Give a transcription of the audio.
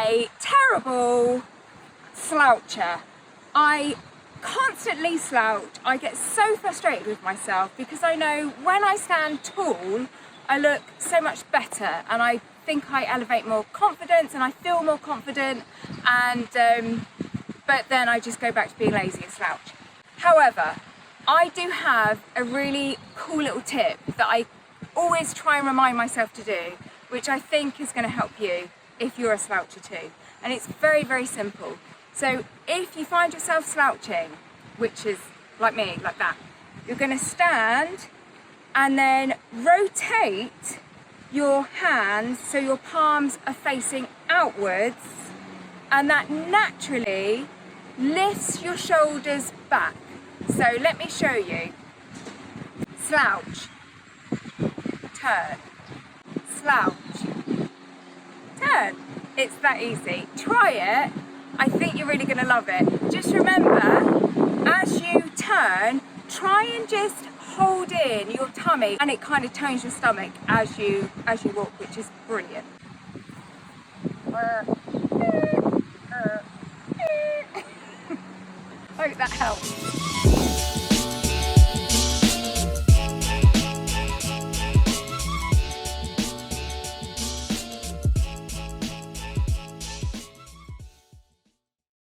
a terrible sloucher. I constantly slouch. I get so frustrated with myself because I know when I stand tall, I look so much better, and I think I elevate more confidence and I feel more confident, and but then I just go back to being lazy and slouch. However, I do have a really cool little tip that I always try and remind myself to do, which I think is going to help you if you're a sloucher too. And it's very, very simple. So if you find yourself slouching, which is like me, like that, you're going to stand and then rotate your hands so your palms are facing outwards, and that naturally lifts your shoulders back. So let me show you. Slouch, turn, slouch, turn. It's that easy. Try it. I think you're really going to love it. Just remember, as you turn, try and just hold in your tummy, and it kind of tones your stomach as you walk, which is brilliant. Hope that helps.